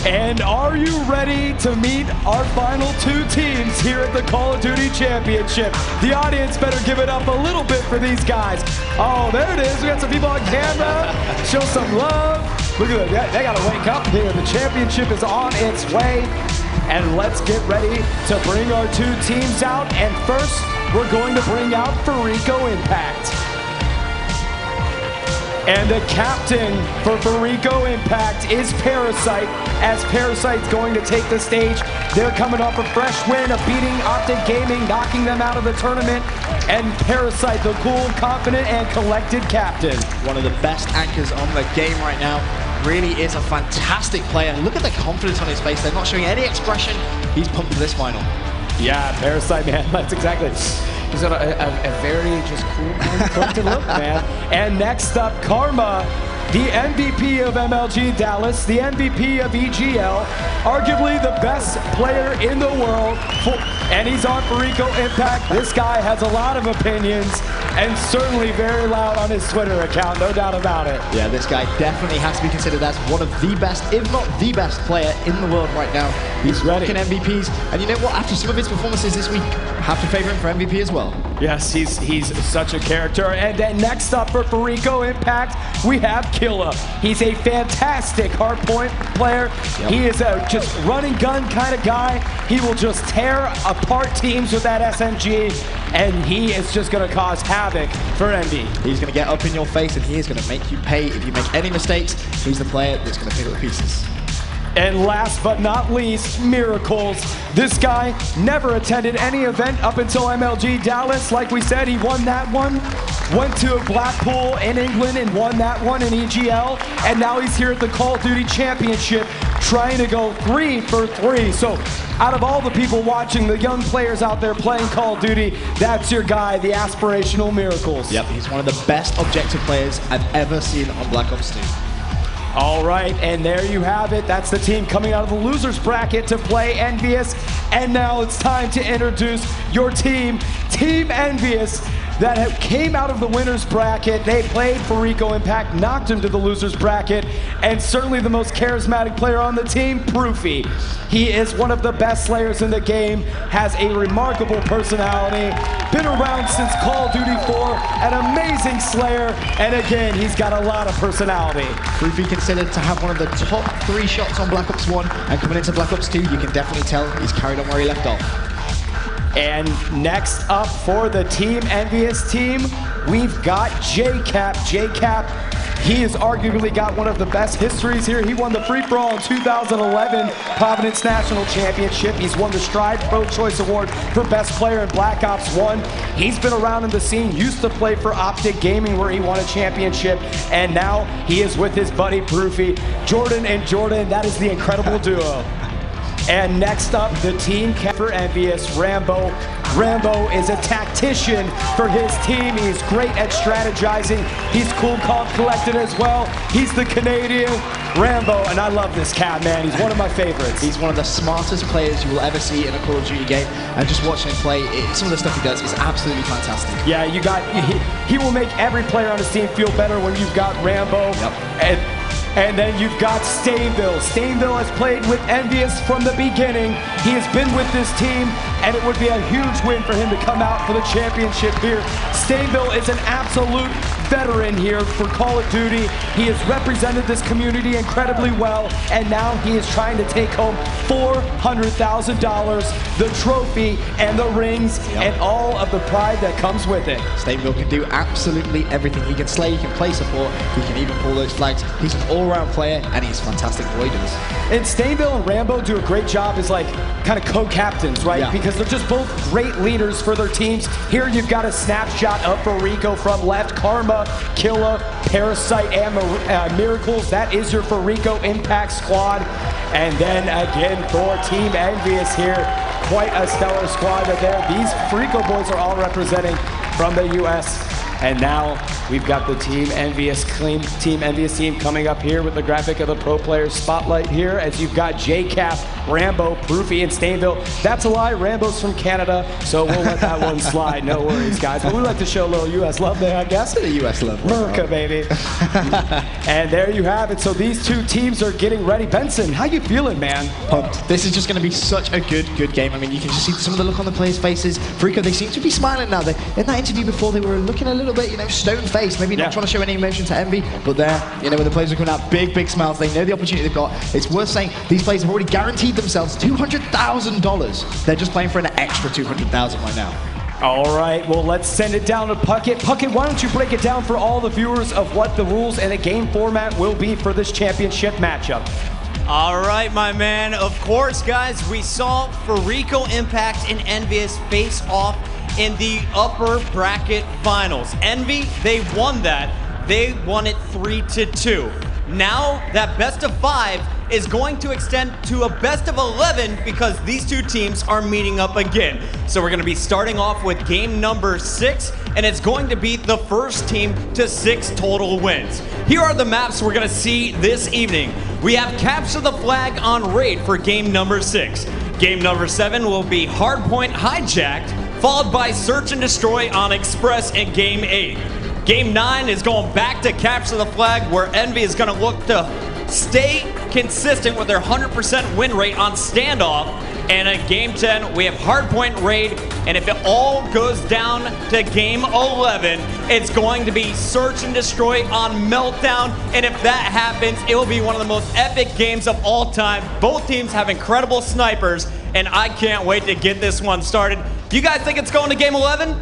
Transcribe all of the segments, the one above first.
And are you ready to meet our final two teams here at the Call of Duty Championship? The audience better give it up a little bit for these guys. Oh, there it is. We got some people on camera. Show some love. Look at that. They got to wake up here. The championship is on its way. And let's get ready to bring our two teams out. And first, we're going to bring out Fariko Impact. And the captain for Fariko Impact is Parasite, as Parasite's going to take the stage. They're coming off a fresh win of beating Optic Gaming, knocking them out of the tournament. And Parasite, the cool, confident, and collected captain. One of the best anchors on the game right now. Really is a fantastic player. Look at the confidence on his face. They're not showing any expression. He's pumped for this final. Yeah, Parasite, man, that's exactly. He's got a very just cool, collected look, man. And next up, Karma, the MVP of MLG Dallas, the MVP of EGL, arguably the best player in the world, and he's on Fariko Impact. This guy has a lot of opinions, and certainly very loud on his Twitter account, no doubt about it. Yeah, this guy definitely has to be considered as one of the best, if not the best player in the world right now. He's ready. MVPs, and you know what? After some of his performances this week, have to favor him for MVP as well. Yes, he's such a character. And then next up for Fariko Impact, we have Killa. He's a fantastic hardpoint player. Yep. He is a just run and gun kind of guy. He will just tear apart teams with that SMG, and he is just going to cause havoc for Envy. He's going to get up in your face, and he is going to make you pay if you make any mistakes. He's the player that's going to pick up the pieces. And last but not least, Miracles. This guy never attended any event up until MLG Dallas. Like we said, he won that one. Went to Blackpool in England and won that one in EGL. And now he's here at the Call of Duty Championship trying to go 3 for 3. So out of all the people watching, the young players out there playing Call of Duty, that's your guy, the aspirational Miracles. Yep, he's one of the best objective players I've ever seen on Black Ops 2. All right, and there you have it. That's the team coming out of the losers bracket to play Envyus. And now it's time to introduce your team, Team Envyus, that came out of the winners bracket. They played Fariko Impact, knocked him to the losers bracket, and certainly the most charismatic player on the team, Proofy. He is one of the best slayers in the game, has a remarkable personality, been around since Call of Duty 4, an amazing slayer, and again, he's got a lot of personality. Proofy considered to have one of the top 3 shots on Black Ops 1, and coming into Black Ops 2, you can definitely tell he's carried on where he left off. And next up for the Team Envyus team, we've got JCap. JCap, he has arguably got one of the best histories here. He won the free-for-all in 2011 Providence National Championship. He's won the Stride Pro Choice Award for Best Player in Black Ops 1. He's been around in the scene, used to play for Optic Gaming where he won a championship, and now he is with his buddy Proofy. Jordan and Jordan, that is the incredible duo. And next up, the team for Envyus, Rambo. Rambo is a tactician for his team. He's great at strategizing. He's cool, calm, collected as well. He's the Canadian Rambo, and I love this cat, man. He's one of my favorites. He's one of the smartest players you will ever see in a Call of Duty game, and just watching him play, some of the stuff he does is absolutely fantastic. Yeah, he will make every player on his team feel better when you've got Rambo. Yep. And then you've got Stainville. Stainville has played with Envyus from the beginning. He has been with this team, and it would be a huge win for him to come out for the championship here. Stainville is an absolute veteran here for Call of Duty. He has represented this community incredibly well, and now he is trying to take home $400,000, the trophy, and the rings, and all of the pride that comes with it. Stainville can do absolutely everything. He can slay, he can play support, he can even pull those flags. He's an all-round player, and he's fantastic at what he does. And Stainville and Rambo do a great job as like kind of co-captains, right? Yeah. Because they're just both great leaders for their teams. Here you've got a snapshot of Fariko from left, Karma, Killa, Parasite, and Miracles. That is your Fariko Impact squad. And then again for Team Envyus here, quite a stellar squad right there. These Fariko boys are all representing from the US. And now we've got the Team Envyus team coming up here with the graphic of the pro player spotlight here, as you've got JCap, Rambo, Proofy, and Stainville. That's a lie, Rambo's from Canada, so we'll let that one slide, no worries, guys. But we like to show a little US love there, I guess. The US love. Merca, baby. And there you have it. So these two teams are getting ready. Benson, how you feeling, man? Pumped. This is just going to be such a good game. I mean, you can just see some of the look on the players' faces. Fariko, they seem to be smiling now. In that interview before, they were looking a little bit, you know, stone-faced, maybe not trying to show any emotion to Envy, but there, you know, when the players are coming out, big smiles. They know the opportunity they've got. It's worth saying these players have already guaranteed themselves $200,000. They're just playing for an extra $200,000 right now. All right, well, let's send it down to Puckett. Puckett, why don't you break it down for all the viewers of what the rules and the game format will be for this championship matchup? All right, my man. Of course, guys, we saw Fariko Impact and Envyus face off in the upper bracket finals. Envy, they won that. They won it 3-2. Now that best of 5 is going to extend to a best of 11 because these two teams are meeting up again. So we're going to be starting off with game number 6, and it's going to be the first team to 6 total wins. Here are the maps we're going to see this evening. We have Capture the Flag on Raid for game number 6. Game number 7 will be Hardpoint Hijacked, followed by Search and Destroy on Express in game 8. Game 9 is going back to Capture the Flag, where Envy is going to look to stay consistent with their 100% win rate on Standoff. And in Game 10, we have Hardpoint Raid, and if it all goes down to Game 11, it's going to be Search and Destroy on Meltdown. And if that happens, it will be one of the most epic games of all time. Both teams have incredible snipers, and I can't wait to get this one started. You guys think it's going to Game 11?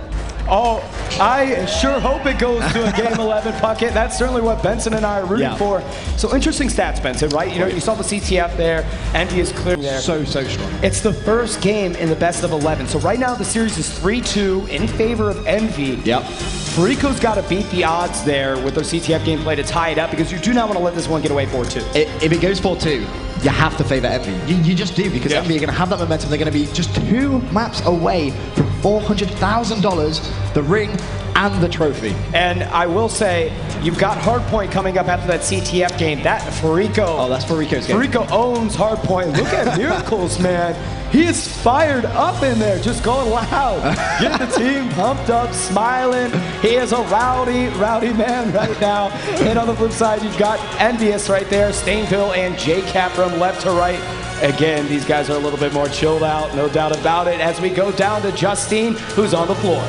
Oh, I sure hope it goes to a Game 11, Puckett. That's certainly what Benson and I are rooting for. So interesting stats, Benson, right? You know, you saw the CTF there. Envy is clear there. So strong. It's the first game in the best of 11. So right now the series is 3-2 in favor of Envy. Yep. Fariko's got to beat the odds there with their CTF gameplay to tie it up because you do not want to let this one get away 4-2. If it goes 4-2, you have to favor Envy. You just do, because Envy are going to have that momentum. They're going to be just 2 maps away from $400,000, the ring, and the trophy. And I will say, you've got Hardpoint coming up after that CTF game. That Fariko. Oh, that's Fariko's game. Fariko owns Hardpoint. Look at Miracles, man. He is fired up in there, just going loud. Get the team pumped up, smiling. He is a rowdy man right now. And on the flip side, you've got Envyus right there, Stainville and JCap from left to right. Again, these guys are a little bit more chilled out, no doubt about it. As we go down to Justine, who's on the floor.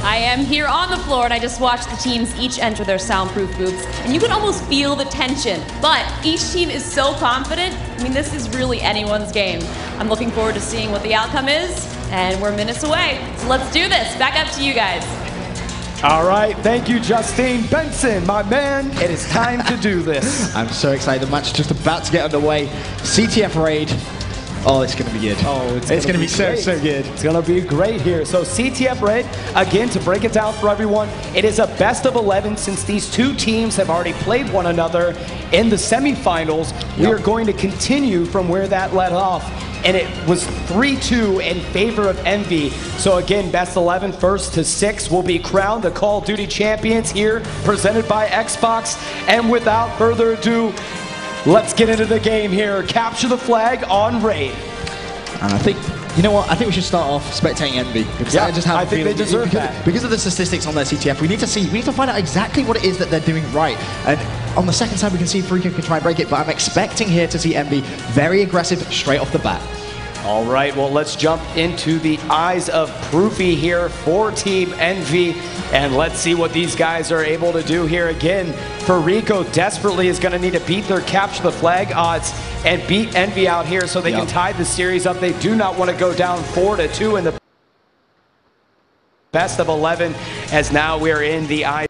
I am here on the floor, and I just watched the teams each enter their soundproof booths, and you can almost feel the tension. But each team is so confident. I mean, this is really anyone's game. I'm looking forward to seeing what the outcome is, and we're minutes away. So let's do this. Back up to you guys. All right, thank you, Justine. Benson, my man, it is time to do this. I'm so excited. The match is just about to get underway. CTF Raid. Oh, it's going to be good. Oh, it's going to be so good. It's going to be great here. So CTF Raid, again, to break it down for everyone, it is a best of 11 since these two teams have already played one another in the semifinals. We are going to continue from where that led off. And it was 3-2 in favor of Envy. So again, best 11, first to 6 will be crowned the Call of Duty champions here, presented by Xbox. And without further ado, let's get into the game here. Capture the Flag on Raid. And I think, you know what, I think we should start off spectating Envy. Because I think they deserve that. Because of the statistics on their CTF, we need to find out exactly what it is that they're doing right. And on the second side, we can see if Fariko can try and break it, but I'm expecting here to see Envy very aggressive straight off the bat. All right, well, let's jump into the eyes of Proofy here for Team Envy, and let's see what these guys are able to do here. Again, Fariko desperately is going to need to beat their Capture the Flag odds and beat Envy out here so they can tie the series up. They do not want to go down 4-2 in the best of 11, as now we're in the eyes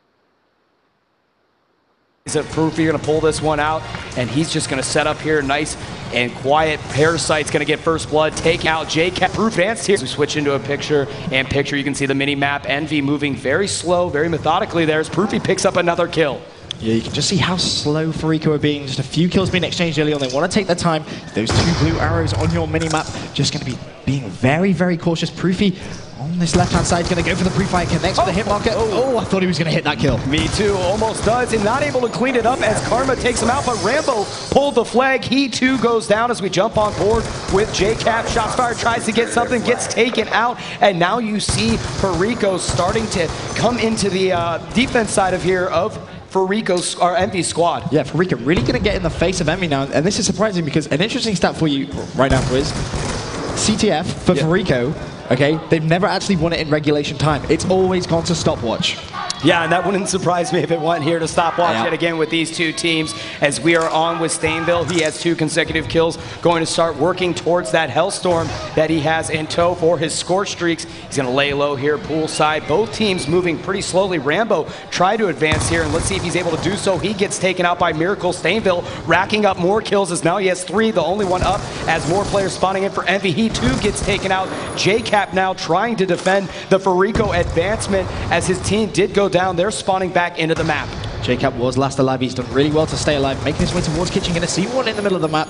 of Proofy. You're going to pull this one out, and he's just going to set up here nice and quiet. Parasite's going to get first blood, take out JCap. Proof advanced here. As we switch into a picture, you can see the mini map. Envy moving very slow, very methodically there as Proofy picks up another kill. Yeah, you can just see how slow Fariko are being. Just a few kills being exchanged early on. They want to take their time. Those 2 blue arrows on your mini-map just going to be being very, very cautious. Proofy on this left-hand side is going to go for the pre-fire, connects with the hit marker. Oh, I thought he was going to hit that kill. Me too, almost does, and not able to clean it up as Karma takes him out, but Rambo pulled the flag. He too goes down as we jump on board with JCap. Shots fired, tries to get something, gets taken out, and now you see Fariko starting to come into the defense side of here of Fariko's or Envy's squad. Yeah, Fariko really going to get in the face of Envy now, and this is surprising because an interesting stat for you right now, Quiz. CTF for Fariko, okay, they've never actually won it in regulation time. It's always gone to stopwatch. Yeah, and that wouldn't surprise me if it went here to stopwatch yet again with these two teams. As we are on with Stainville, he has 2 consecutive kills, going to start working towards that Hellstorm that he has in tow for his score streaks. He's going to lay low here poolside. Both teams moving pretty slowly. Rambo tried to advance here, and let's see if he's able to do so. He gets taken out by Miracle. Stainville racking up more kills as now he has 3, the only one up as more players spawning in for Envy. He too gets taken out. JCap now trying to defend the Fariko advancement as his team did go down. They're spawning back into the map. JCap was last alive. He's done really well to stay alive, making his way towards Kitchen. Going to see one in the middle of the map.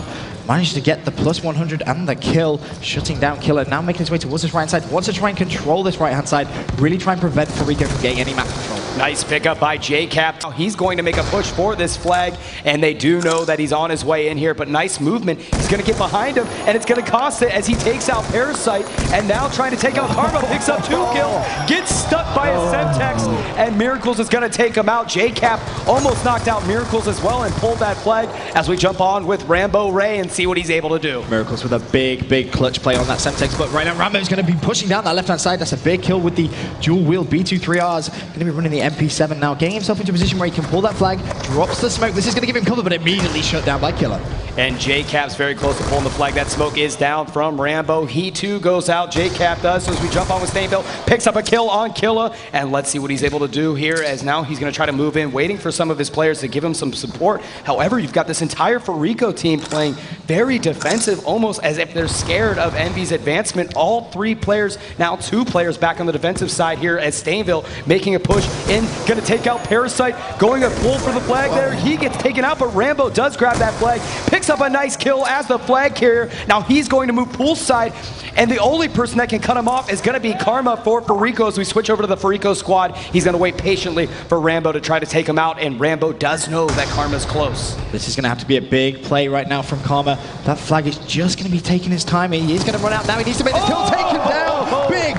Managed to get the plus 100 and the kill, shutting down Killer. Now making his way towards this right-hand side. Wants to try and control this right-hand side. Really try and prevent Fariko from getting any map control. Nice pickup by JCap. He's going to make a push for this flag, and they do know that he's on his way in here, but nice movement. He's going to get behind him, and it's going to cost it as he takes out Parasite, and now trying to take out Karma, picks up 2 kills, gets stuck by a Semtex, and Miracles is going to take him out. JCap almost knocked out Miracles as well and pulled that flag as we jump on with Rambo Ray and see what he's able to do. Miracles with a big clutch play on that Semtex, but right now Rambo's going to be pushing down that left-hand side. That's a big kill with the dual-wheel B23Rs. Going to be running the MP7 now, getting himself into a position where he can pull that flag, drops the smoke. This is going to give him cover, but immediately shut down by Killer. And JCap's very close to pulling the flag. That smoke is down from Rambo. He too goes out. JCap does. So as we jump on with Stainville, picks up a kill on Killer. And let's see what he's able to do here, as now he's going to try to move in, waiting for some of his players to give him some support. However, you've got this entire Fariko team playing very defensive, almost as if they're scared of Envy's advancement. All 3 players, now 2 players back on the defensive side here as Stainville making a push in, going to take out Parasite, going a pull for the flag there. He gets taken out, but Rambo does grab that flag, picks up a nice kill as the flag carrier. Now he's going to move poolside, and the only person that can cut him off is going to be Karma for Fariko. As we switch over to the Fariko squad, he's going to wait patiently for Rambo to try to take him out, and Rambo does know that Karma's close. This is going to have to be a big play right now from Karma. That flag is just going to be taking his time. He is going to run out now. He needs to make the kill, take him down.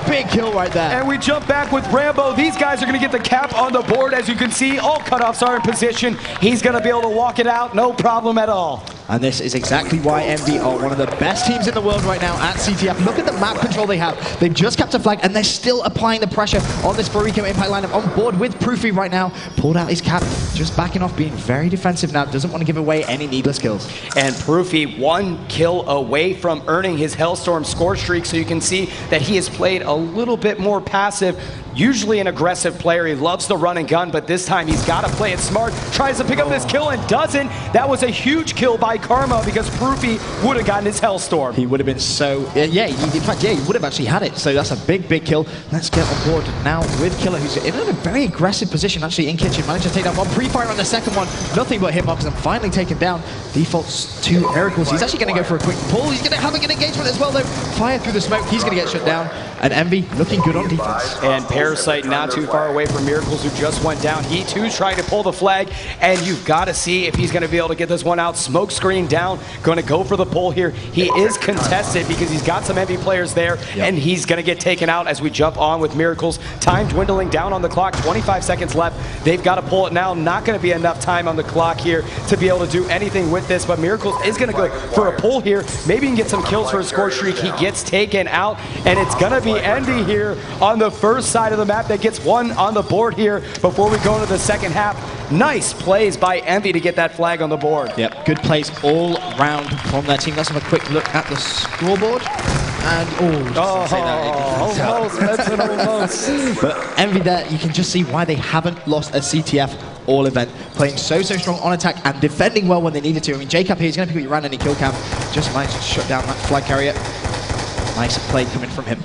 Big kill right there. And we jump back with Rambo. These guys are going to get the cap on the board. As you can see, all cutoffs are in position. He's going to be able to walk it out, no problem at all. And this is exactly why Envy are one of the best teams in the world right now at CTF. Look at the map control they have. They've just kept a flag, and they're still applying the pressure on this Fariko impact lineup. On board with Proofy right now. Pulled out his cap, just backing off, being very defensive now. Doesn't want to give away any needless kills. And Proofy 1 kill away from earning his Hellstorm score streak, so you can see that he has played a little bit more passive. Usually an aggressive player. He loves the run and gun, but this time he's got to play it smart. Tries to pick up this kill and doesn't. That was a huge kill by Karma because Proofy would have gotten his Hellstorm. He would have been so... in fact, he would have actually had it. So that's a big kill. Let's get on board now with Killer, who's in a very aggressive position, actually, in Kitchen. Managed to take down 1. Pre-fire on the second one. Nothing but hitboxes, and finally taken down. Defaults to Miracles. He's actually going to go for a quick pull. He's going to have a good engagement as well, though. Fire through the smoke. He's going to get shut down. And Envy looking good on defense. And Parasite not too far away from Miracles, who just went down. He too tried to pull the flag, and you've got to see if he's going to be able to get this one out. Smoke screen down, going to go for the pull here. He is contested because he's got some Envy players there, and he's going to get taken out as we jump on with Miracles. Time dwindling down on the clock, 25 seconds left. They've got to pull it now. Not going to be enough time on the clock here to be able to do anything with this, but Miracles is going to go for a pull here. Maybe he can get some kills for his score streak. He gets taken out, and it's going to be Envy here on the first side of the map that gets 1 on the board here before we go into the second half. Nice plays by Envy to get that flag on the board. Yep, good plays all round from their team. Let's have a quick look at the scoreboard. And almost. But Envy there, you can just see why they haven't lost a CTF all event. Playing so strong on attack and defending well when they needed to. I mean, JCap here is going to pick up your round any kill cam. Just managed to shut down that flag carrier. Nice play coming from him.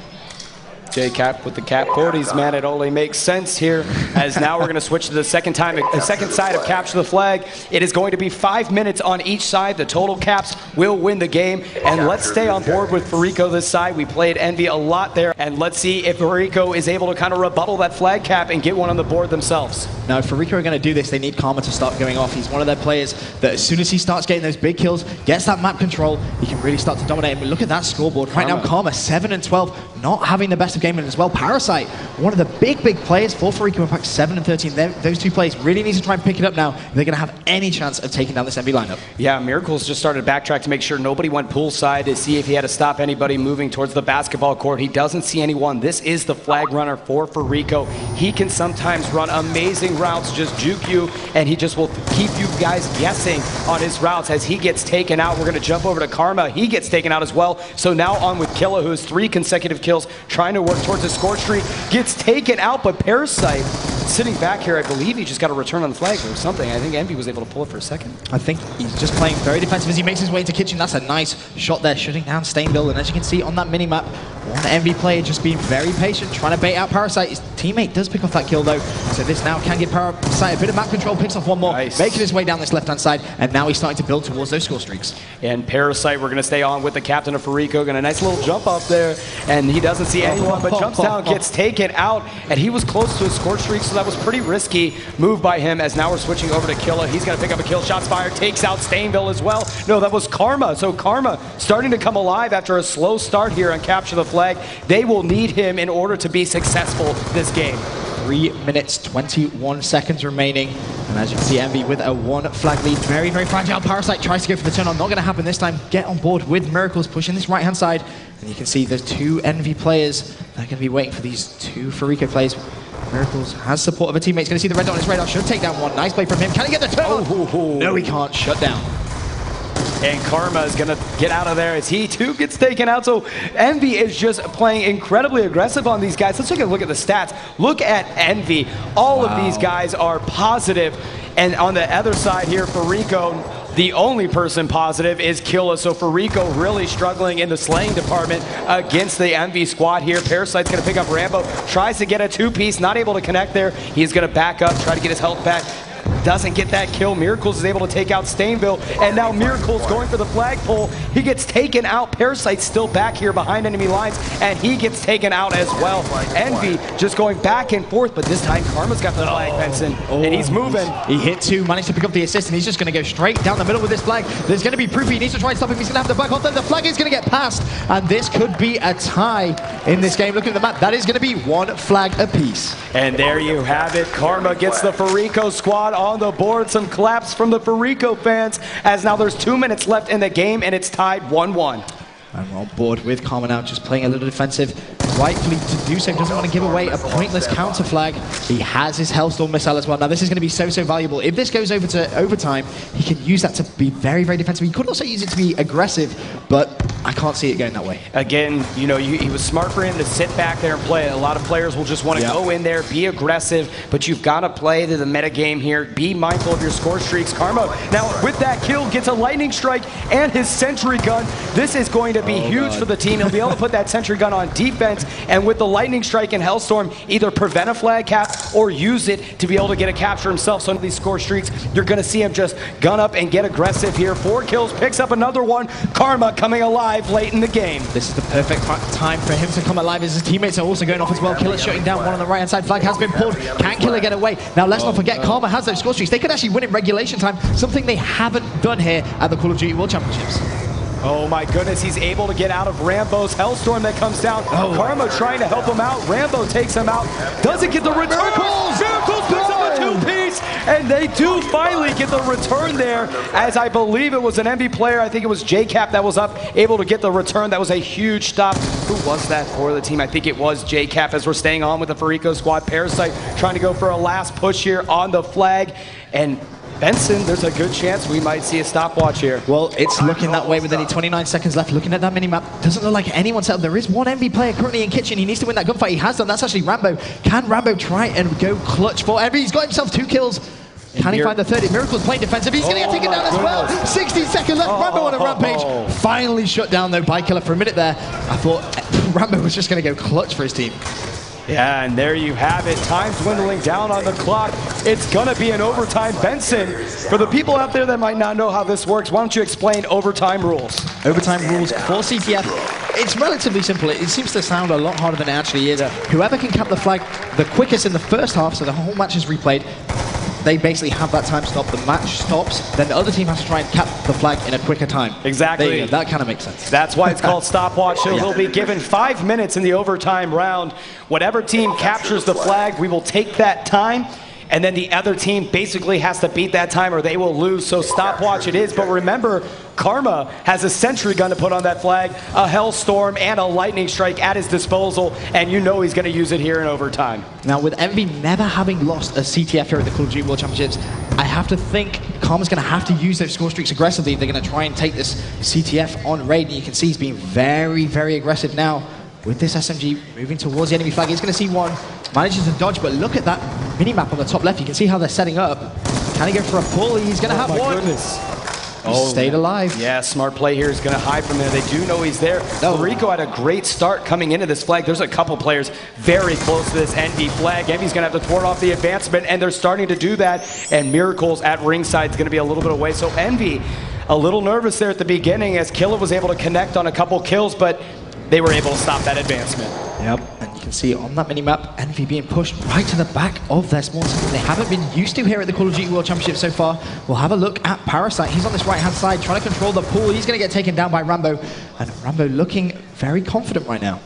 JCap with the cap 40s, man. It only makes sense here, as now we're going to switch to the second side of Capture the Flag. It is going to be 5 minutes on each side. The total caps will win the game, and let's stay on board with Fariko this side. We played Envy a lot there, and let's see if Fariko is able to kind of rebuttal that flag cap and get one on the board themselves. Now, if Fariko are going to do this, they need Karma to start going off. He's one of their players that as soon as he starts getting those big kills, gets that map control, he can really start to dominate. And look at that scoreboard. Right now, Karma 7 and 12, not having the best of games. game, and as well, Parasite, one of the big players for Fariko Impact, 7 and 13. Those two players really need to try and pick it up now if they're going to have any chance of taking down this Envy lineup. Yeah, Miracles just started to backtrack to make sure nobody went poolside to see if he had to stop anybody moving towards the basketball court. He doesn't see anyone. This is the flag runner for Fariko. He can sometimes run amazing routes, just juke you, and he just will keep you guys guessing on his routes. As he gets taken out, we're going to jump over to Karma. He gets taken out as well. So now on with Killa, who has 3 consecutive kills, trying to work towards a score streak. Gets taken out, but Parasite sitting back here, I believe he just got a return on the flag or something. I think Envy was able to pull it for a second. I think he's just playing very defensive as he makes his way into Kitchen. That's a nice shot there, shutting down Stainville. And as you can see on that mini-map, one Envy player just being very patient, trying to bait out Parasite. His teammate does pick off that kill though, so this now can give Parasite a bit of map control, picks off one more, making his way down this left-hand side, and now he's starting to build towards those score streaks. And Parasite, we're going to stay on with the captain of Fariko, got a nice little jump up there, and he doesn't see anyone, but jumps down, gets taken out, and he was close to a score streak, so that was pretty risky move by him, as now we're switching over to Killa. He's going to pick up a kill, shots fired, takes out Stainville as well. No, that was Karma, so Karma starting to come alive after a slow start here and capture the flag. They will need him in order to be successful this game. 3 minutes, 21 seconds remaining. And as you can see, Envy with a 1 flag lead. Very, very fragile. Parasite tries to go for the turn on. Not going to happen this time. Get on board with Miracles, pushing this right-hand side. And you can see there's 2 Envy players that are going to be waiting for these 2 Fariko players. Miracles has support of a teammate. He's going to see the red dot on his radar. Should take down one. Nice play from him. Can he get the turn on? No, he can't. Shut down. And Karma is going to get out of there as he too gets taken out. So Envy is just playing incredibly aggressive on these guys. Let's take a look at the stats. Look at Envy. All of these guys are positive. And on the other side here, Fariko, the only person positive is Killa. So Fariko really struggling in the slaying department against the Envy squad here. Parasite's going to pick up Rambo. Tries to get a 2-piece. Not able to connect there. He's going to back up, try to get his health back. Doesn't get that kill. Miracles is able to take out Stainville, and now Miracles going for the flagpole. He gets taken out. Parasite's still back here behind enemy lines, and he gets taken out as well. Envy just going back and forth, but this time Karma's got the flag, Benson, and he's moving. He hit 2, managed to pick up the assist, and he's just going to go straight down the middle with this flag. There's going to be proof. He needs to try and stop him. He's going to have the back off. The flag is going to get passed, and this could be a tie in this game. Looking at the map, that is going to be 1 flag apiece. And there you have it. Karma gets the Fariko squad on the board. Some claps from the Fariko fans, as now there's 2 minutes left in the game and it's tied 1-1. And we're on board with Karma now, just playing a little defensive. Rightfully to do so, doesn't want to give away a pointless counter flag. He has his Hellstorm missile as well. Now this is going to be so valuable. If this goes over to overtime, he can use that to be very, very defensive. He could also use it to be aggressive, but I can't see it going that way. Again, you know, he was smart for him to sit back there and play. A lot of players will just want to go in there, be aggressive, but you've got to play to the meta game here. Be mindful of your score streaks. Karma, now with that kill, gets a lightning strike and his sentry gun. This is going to be huge for the team. He'll be able to put that sentry gun on defense, and with the lightning strike and Hellstorm, either prevent a flag cap or use it to be able to get a capture himself. So these score streaks, you're going to see him just gun up and get aggressive here. 4 kills, picks up another one. Karma coming alive late in the game. This is the perfect time for him to come alive, as his teammates are also going off as well. Killa shutting down one on the right-hand side. Flag has been pulled. Can Killa get away? Now let's not forget, Karma has those score streaks. They could actually win in regulation time, something they haven't done here at the Call of Duty World Championships. Oh my goodness, he's able to get out of Rambo's Hellstorm that comes down. Karma trying to help him out. Rambo takes him out. Doesn't get the return. Miracles picks up a 2-piece, and they do finally get the return there, as I believe it was an Envy player. I think it was JCap that was up, able to get the return. That was a huge stop. Who was that for the team? I think it was JCap, as we're staying on with the Fariko squad. Parasite trying to go for a last push here on the flag, and Benson, there's a good chance we might see a stopwatch here. Well, it's looking that way with only 29 seconds left. Looking at that mini-map, doesn't look like anyone's out. There is one Envy player currently in Kitchen. He needs to win that gunfight. He has done. That's actually Rambo. Can Rambo try and go clutch for Envy? He's got himself 2 kills. Can he find the 30? Miracle's playing defensive. He's going to get taken down as well. 60 seconds left. Rambo on a rampage. Finally shut down, though, by Killa for a minute there. I thought Rambo was just going to go clutch for his team. Yeah, and there you have it. Time dwindling down on the clock. It's going to be an overtime. Benson, for the people out there that might not know how this works, why don't you explain overtime rules? Overtime rules for CTF. It's relatively simple. It seems to sound a lot harder than it actually is. Whoever can cap the flag the quickest in the first half, so the whole match is replayed, they basically have that time stop, the match stops, then the other team has to try and cap the flag in a quicker time. Exactly. There you go. That kind of makes sense. That's why it's called stopwatch. So they'll be given 5 minutes in the overtime round. Whatever team captures the flag, we will take that time, and then the other team basically has to beat that time or they will lose. So stopwatch it is. But remember, Karma has a sentry gun to put on that flag, a Hellstorm, and a Lightning Strike at his disposal, and you know he's going to use it here in overtime. Now, with Envy never having lost a CTF here at the Call of Duty World Championships, I have to think Karma's going to have to use those score streaks aggressively. They're going to try and take this CTF on raid, and you can see he's being very, very aggressive now. With this SMG moving towards the enemy flag, he's going to see one, manages to dodge, but look at that mini-map on the top left. You can see how they're setting up. Can he go for a pull? He's going to have one. Goodness. He stayed alive. Yeah, smart play here is going to hide from there. They do know he's there. Fariko had a great start coming into this flag. There's a couple players very close to this Envy flag. Envy's going to have to thwart off the advancement, and they're starting to do that. And Miracles at ringside is going to be a little bit away. So Envy, a little nervous there at the beginning as Killa was able to connect on a couple kills, but they were able to stop that advancement. Yep, and you can see on that mini-map, Envy being pushed right to the back of their spawn, something they haven't been used to here at the Call of Duty World Championship so far. We'll have a look at Parasite. He's on this right-hand side, trying to control the pool. He's going to get taken down by Rambo, and Rambo looking very confident right now.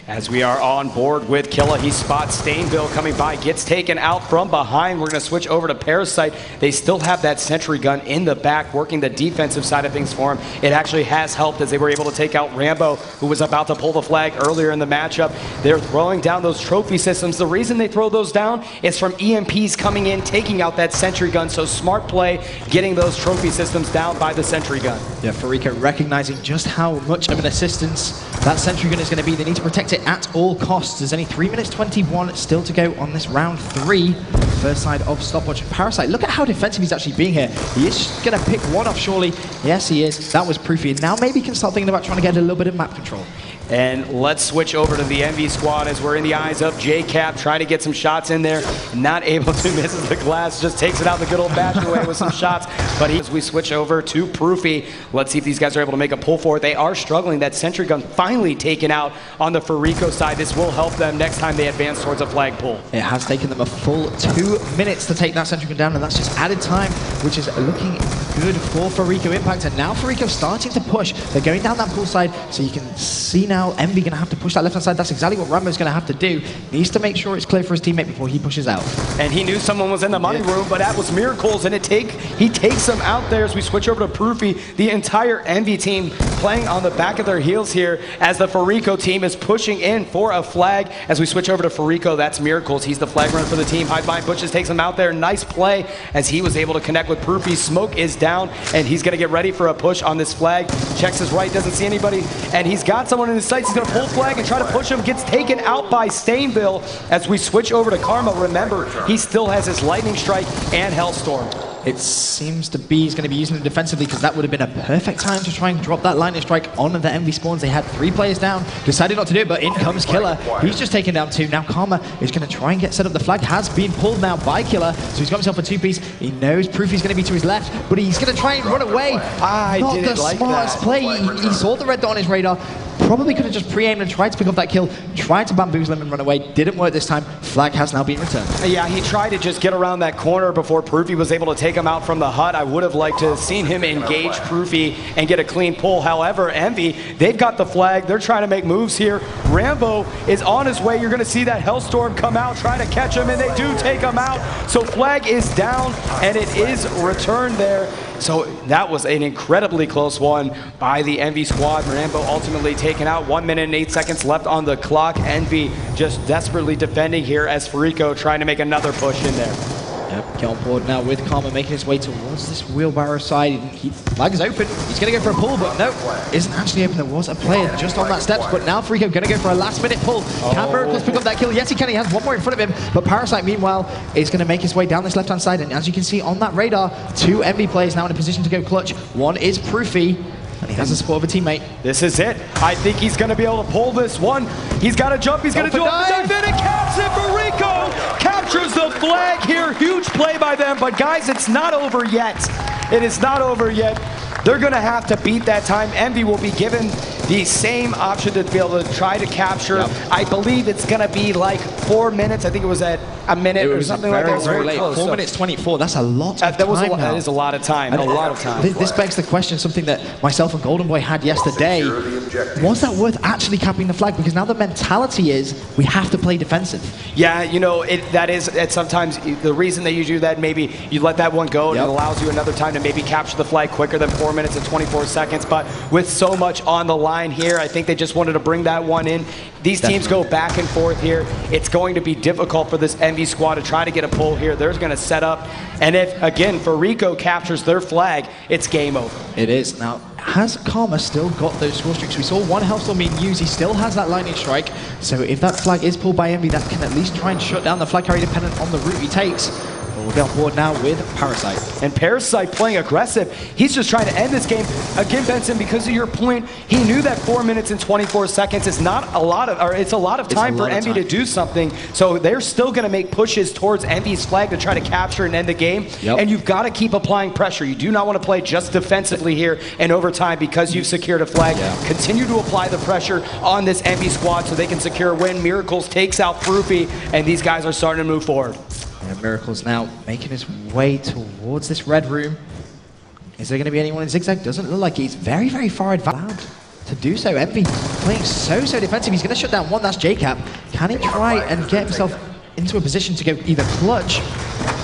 As we are on board with Killa, he spots Stainville coming by, gets taken out from behind. We're going to switch over to Parasite. They still have that sentry gun in the back, working the defensive side of things for him. It actually has helped as they were able to take out Rambo, who was about to pull the flag earlier in the matchup. They're throwing down those trophy systems. The reason they throw those down is from EMPs coming in, taking out that sentry gun. So smart play, getting those trophy systems down by the sentry gun. Yeah, Fariko recognizing just how much of an assistance that sentry gun is going to be. They need to protect it at all costs. There's only 3 minutes 21 still to go on this round 3. First side of stopwatch. Parasite, look at how defensive he's actually being here. He is going to pick one off, surely. Yes, he is. That was Proofy. Now maybe he can start thinking about trying to get a little bit of map control. And let's switch over to the Envy squad as we're in the eyes of JCap, trying to get some shots in there. Not able to, misses the glass, just takes it out the good old-fashioned way with some shots. But as we switch over to Proofy, let's see if these guys are able to make a pull for it. They are struggling. That sentry gun finally taken out on the Fariko side. This will help them next time they advance towards a flag pull. It has taken them a full 2 minutes to take that sentry gun down, and that's just added time, which is looking good for Fariko Impact. And now Fariko starting to push. They're going down that pool side, so you can see now Envy going to have to push that left-hand side. That's exactly what Rambo's going to have to do. Needs to make sure it's clear for his teammate before he pushes out. And he knew someone was in the money room, but that was Miracles, and he takes them out there as we switch over to Proofy. The entire Envy team playing on the back of their heels here as the Fariko team is pushing in for a flag. As we switch over to Fariko, that's Miracles. He's the flag runner for the team. High behind bushes, takes him out there. Nice play as he was able to connect with Proofy. Smoke is down, and he's going to get ready for a push on this flag. Checks his right, doesn't see anybody, and he's got someone in his sights. He's going to pull flag and try to push him. Gets taken out by Stainville. As we switch over to Karma, remember, he still has his Lightning Strike and Hellstorm. It seems to be he's going to be using it defensively, because that would have been a perfect time to try and drop that Lightning Strike on the Envy spawns. They had 3 players down, decided not to do it, but in comes Killa. He's just taken down 2. Now Karma is going to try and get set up. The flag has been pulled now by Killa, so he's got himself a 2-piece. He knows Proofy's going to be to his left, but he's going to try and run away. Not the smartest play. He saw the red dot on his radar. Probably could have just pre-aimed and tried to pick up that kill, tried to bamboozle him and run away. Didn't work this time. Flag has now been returned. Yeah, he tried to just get around that corner before Proofy was able to take him out from the hut. I would have liked to have seen him engage Proofy and get a clean pull. However, Envy, they've got the flag. They're trying to make moves here. Rambo is on his way. You're going to see that Hellstorm come out, trying to catch him, and they do take him out. So flag is down, and it is returned there. So that was an incredibly close one by the Envy squad. Rambo ultimately taken out. 1 minute and 8 seconds left on the clock. Envy just desperately defending here as Fariko trying to make another push in there. Yep, get on board now with Karma making his way towards this wheelbarrow side. Flag is open. He's going to go for a pull, but no, isn't actually open. There was a player just on that steps, but now Fariko going to go for a last-minute pull. Can Miracles pick up that kill? Yes, he can. He has one more in front of him, but Parasite, meanwhile, is going to make his way down this left-hand side, and as you can see on that radar, 2 Envy players now in a position to go clutch. One is Proofy, and he has the support of a teammate. This is it. I think he's going to be able to pull this one. He's got to jump. He's going to do it. And it caps it. Fariko captures the flag here. Huge play by them. But guys, it's not over yet. It is not over yet. They're going to have to beat that time. Envy will be given the same option to be able to try to capture. I believe it's going to be like 4 minutes. I think it was at a minute or something like that. It was very late. close. 4 minutes 24. That's a lot of time now. That is a lot of time. A lot of time. This begs the question, something that myself and Golden Boy had yesterday. Was that worth actually capping the flag? Because now the mentality is we have to play defensive. Yeah, you know, that is sometimes the reason that you do that. Maybe you let that one go and it allows you another time to maybe capture the flag quicker than 4 minutes and 24 seconds. But with so much on the line here, I think they just wanted to bring that one in. These teams go back and forth here. It's going to be difficult for this Envy squad to try to get a pull here. They're going to set up. And if, again, Fariko captures their flag, it's game over. It is. Now, has Karma still got those score streaks? We saw one Hellstorm being used. He still has that lightning strike. So if that flag is pulled by Envy, that can at least try and shut down the flag carrier dependent on the route he takes. We'll be on board now with Parasite. And Parasite playing aggressive. He's just trying to end this game. Again, Benson, because of your point, he knew that 4 minutes and 24 seconds is not a lot of, or it's a lot of time for Envy to do something. So they're still going to make pushes towards Envy's flag to try to capture and end the game. And you've got to keep applying pressure. You do not want to play just defensively here in overtime because you've secured a flag. Continue to apply the pressure on this Envy squad so they can secure a win. Miracles takes out Proofy, and these guys are starting to move forward. Miracles now making his way towards this red room. Is there going to be anyone in zigzag? Doesn't look like he's very, very far advanced to do so. Envy playing so defensive. He's going to shut down one. That's JCap. Can he try and get himself into a position to go either clutch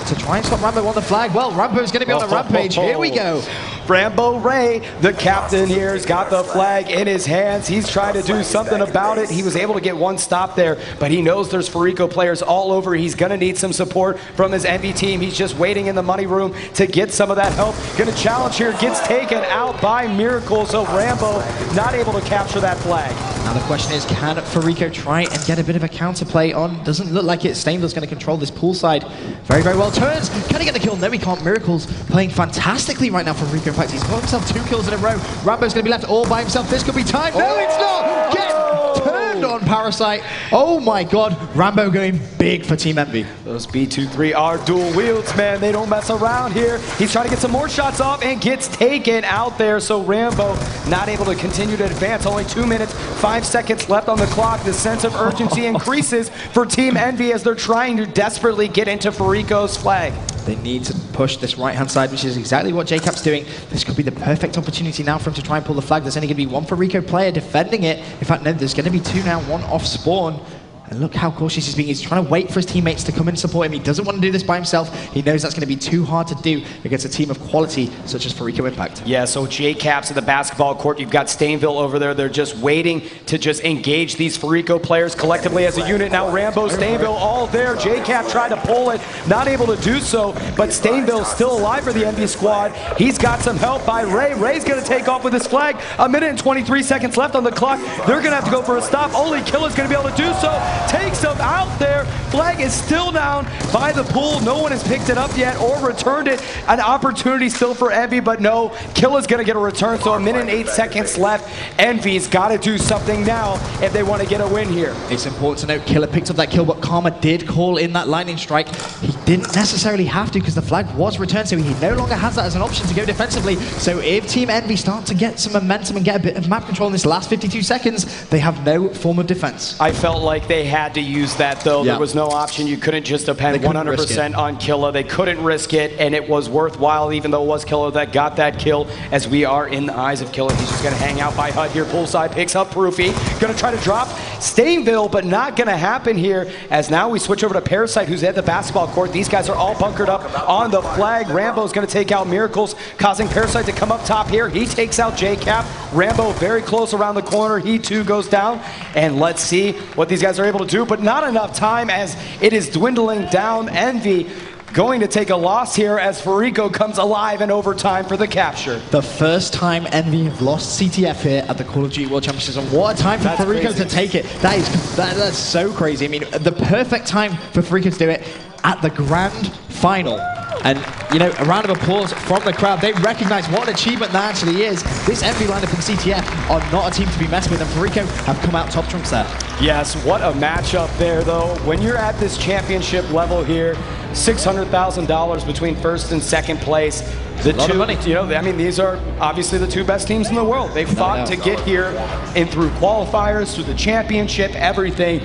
to try and stop Rambo on the flag? Well, Rambo's going to be on the rampage. Here we go. Rambo Ray, the captain here, has got the flag in his hands. He's trying to do something about it. He was able to get one stop there, but he knows there's Fariko players all over. He's going to need some support from his Envy team. He's just waiting in the money room to get some of that help. Going to challenge here, gets taken out by Miracle, so Rambo not able to capture that flag. Now the question is, can Fariko try and get a bit of a counterplay on? Doesn't look like it. Stainville's going to control this poolside very, very well. Turns, can he get the kill? No, he can't. Miracle's playing fantastically right now for Fariko. In fact, he's got himself 2 kills in a row. Rambo's going to be left all by himself. This could be time. No, it's not. Get turned on, Parasite. Oh my God, Rambo going big for Team Envy. Those B23 are dual wields, man. They don't mess around here. He's trying to get some more shots off and gets taken out there. So Rambo not able to continue to advance. Only 2 minutes, 5 seconds left on the clock. The sense of urgency increases for Team Envy as they're trying to desperately get into Fariko's flag. They need to push this right-hand side, which is exactly what JCap's doing. This could be the perfect opportunity now for him to try and pull the flag. There's only going to be one Fariko player defending it. In fact, no, there's going to be 2 now, 1 off spawn. And look how cautious he's being. He's trying to wait for his teammates to come and support him. He doesn't want to do this by himself. He knows that's going to be too hard to do against a team of quality such as Fariko Impact. Yeah, so JCap's at the basketball court. You've got Stainville over there. They're just waiting to just engage these Fariko players collectively as a unit. Now Rambo, Stainville all there. JCap tried to pull it, not able to do so, but Stainville's still alive for the Envy squad. He's got some help by Ray. Ray's going to take off with his flag. 1 minute and 23 seconds left on the clock. They're going to have to go for a stop. Only Killer's going to be able to do so. Takes him out there. Flag is still down by the pool. No one has picked it up yet or returned it. An opportunity still for Envy, but no. Killa's going to get a return, so 1 minute and 8 seconds left. Envy's got to do something now if they want to get a win here. It's important to note Killer picked up that kill, but Karma did call in that lightning strike. He didn't necessarily have to because the flag was returned, so he no longer has that as an option to go defensively. So if Team Envy start to get some momentum and get a bit of map control in this last 52 seconds, they have no form of defense. I felt like they had to use that, though. There was no option. You couldn't just depend 100% on Killa. They couldn't risk it, and it was worthwhile, even though it was Killa that got that kill, as we are in the eyes of Killa. He's just going to hang out by HUD here. Poolside picks up Proofy. Going to try to drop Stainville, but not going to happen here, as now we switch over to Parasite, who's at the basketball court. These guys are all bunkered up on the flag. Rambo's going to take out Miracles, causing Parasite to come up top here. He takes out JCap. Rambo very close around the corner. He too goes down, and let's see what these guys are able to do, but not enough time as it is dwindling down. Envy going to take a loss here as Fariko comes alive in overtime for the capture. The first time Envy have lost CTF here at the Call of Duty World Championships, and what a time for Fariko to take it. That's so crazy. I mean, the perfect time for Fariko to do it at the grand final. And, you know, a round of applause from the crowd. They recognize what an achievement that actually is. This Envy lineup in CTF are not a team to be messed with, and Fariko have come out top trumps there. Yes, what a matchup there, though. When you're at this championship level here, $600,000 between first and second place. The lot of two, money. you know, I mean, these are obviously the two best teams in the world. They fought to get here, and through qualifiers, through the championship, everything.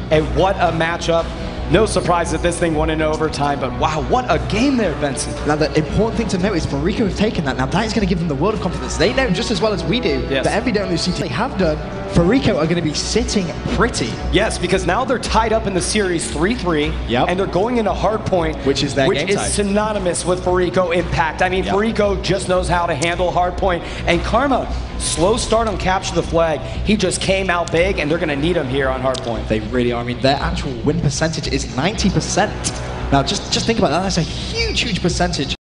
And what a matchup. No surprise that this thing won in overtime, but wow, what a game there, Benson. Now, the important thing to note is Fariko have taken that. Now, that is going to give them the world of confidence. They know just as well as we do that Envy don't lose CTF. They have done. Fariko are going to be sitting pretty. Yes, because now they're tied up in the series 3-3, and they're going into hardpoint, which is their game is type. Synonymous with Fariko impact. I mean, Fariko just knows how to handle hardpoint, and Karma, slow start on capture the flag. He just came out big, and they're going to need him here on hardpoint. They really are. I mean, their actual win percentage is 90%. Now, just think about that. That's a huge, huge percentage.